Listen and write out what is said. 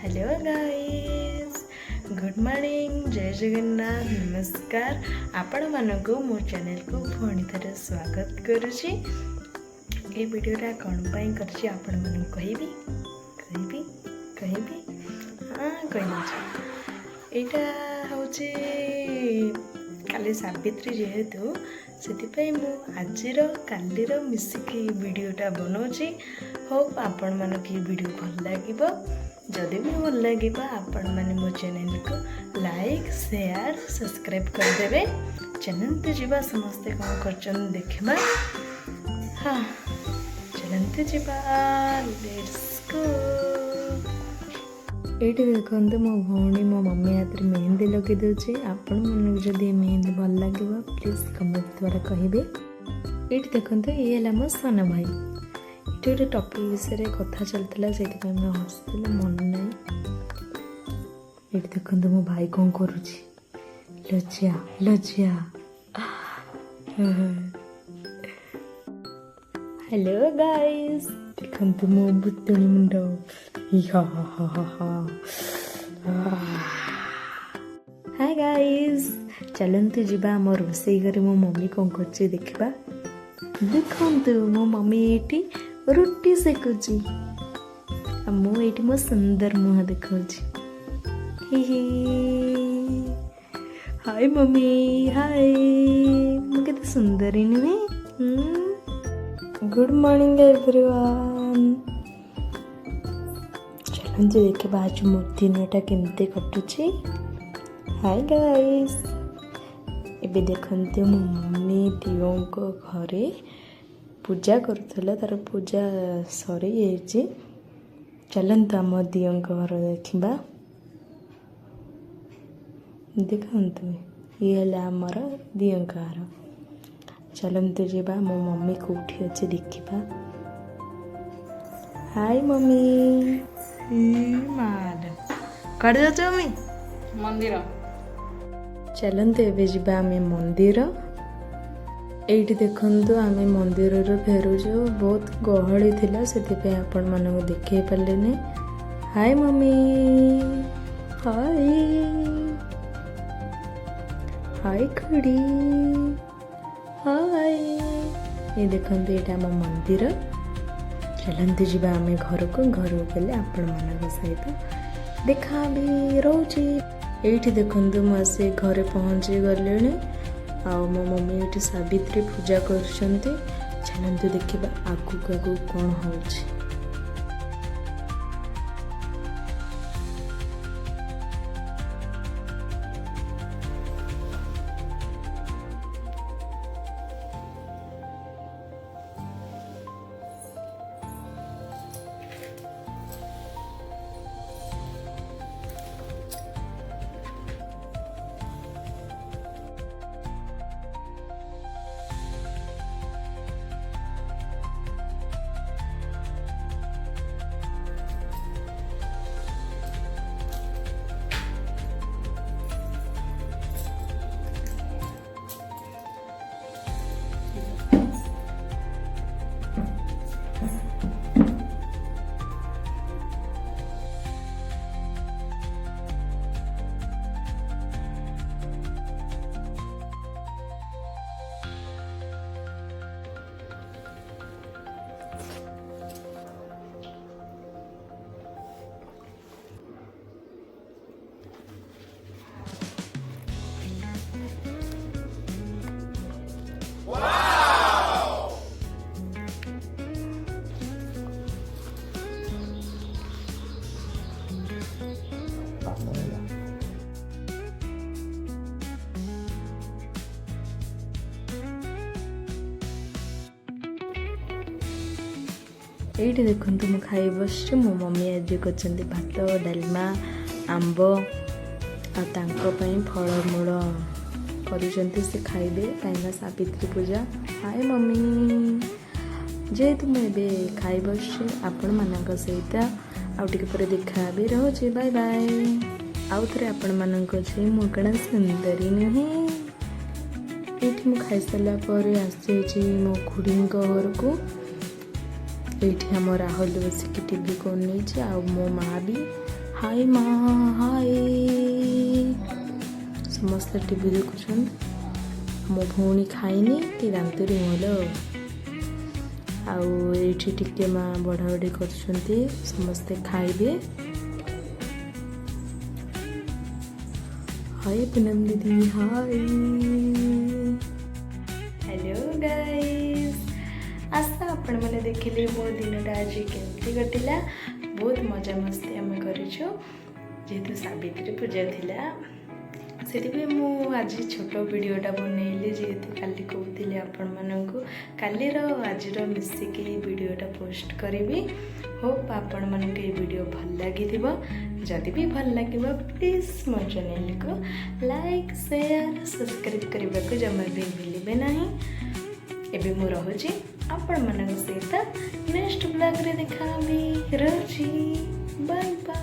Hello guys good morning जय जगन्नाथ नमस्कार आपण मानक मो चैनल को पुणी थे स्वागत करुच्ची ए वीडियोटा कौन पाई करछि आपण मन कहबी कहबी कहबी हाँ कही एटा होछि काली सावित्री जेहेतु से मुझे कालीर मिसिकी वीडियोटा बनाऊँगी होप आपण मन की वीडियो भल लगे जदि भी भल लगे आपण मैंने मो चैनल को लाइक शेयर सब्सक्राइब करदे चलते जीवा समस्ते कौन कर देखा हाँ चलते जीवा लेट्स गो ये देखते मो भौणी मो मम्मी हाथ में मेहंदी लगे दूसरी आपण मन जदि मेहंदी भल लगे प्लीज कमेंट द्वारा कहे ये देखते ये है मो सान भाई ये गोटे टॉपिक विषय कथा चलता से हसुला मन ना ये देखते मो भाई कौन करुच्ची लज्जा लज्जा हेलो गाइस देखते मो बुतुणी मुंड हाय गाइस चलते जीवा आम रोसई घरे मो मम्मी कौन कर देखा देखु मो मम्मी ये रुटी सेकुची मुझे मो सुंदर मुह देखा हाय मम्मी हाय मुझे सुंदर ही नुहे गुड मॉर्निंग एवरीवन चलते देखा आज मो दिनटा केमती कटुची हाय गाइस एबे देखते मो मम्मी दियों को घरे पूजा करुला तार पूजा सरी जाइए चलते आम दियों घर देखा देखते ये है आमर दियों घर चलते जीवा मो मम्मी कौटी अच्छे देखा हाय मम्मी कड़ जाच मम्मी मंदिर चलते एवं जीवा आम मंदिर एठी देखंतु आमे मंदिर रो फेरुजो बहुत गहली थिला सेति आपण मानक देखे पारलेने हाय मम्मी हाय हाय खड़ी हाय ये देखंतु एटा हम मंदिर चलते जीवा आमे घर को गले आपण मानक सहित देखा भी रोची एठी देखंतु मसे घरे पहुंची गलेने आ मो मम्मी ये सावित्री पूजा कर चलते देखा आगू आगू कौन हो ये देखते मुझे खाई बस मो मम्मी आज कर भात डालमा आंब फलमूल कर खाइबे कहीं सावित्री पूजा हाय मम्मी जेहेतु मुझे खाई बस आपण मान सहित आउे देखा भी रोचे बाय बाय आउ थे आपण मान मुझे सुंदरी नुहे ये मुझे खाई सारापर आसी मो खुड़ी घर को ये आम राहुल बसिक टीवी को नहीं मो माँ भी हाय माँ हाय समस्त टीवी देखुछन मो भौणी खाइनी ती दांतरी मोल आउ एठी टिके माँ बढ़ा बढ़ी करछंती समस्ते खाइबे। हाय पूनम दीदी हाय हेलो गाइस आशा आपण मैंने देखिले मो दिनटा आज केमती कटिला बहुत मजा मस्ती आम करूँ जेहेतु सावित्री पूजा थिला से मु आज छोट वीडियोटा बनइली जेहेतु काली कहूली आपण मानक कालीर आज मिसिकी वीडियोटा पोस्ट करी होप आपण मानक ये वीडियो भल लगी जदि भी भल लगे प्लीज मो चैनल को लाइक शेयर सब्सक्राइब करने को जमा भी भूलिए ना। एबे मु रहुची आपण मानक सहित नेक्स्ट ब्लॉग रे देखा भी रहुची बाय बाय।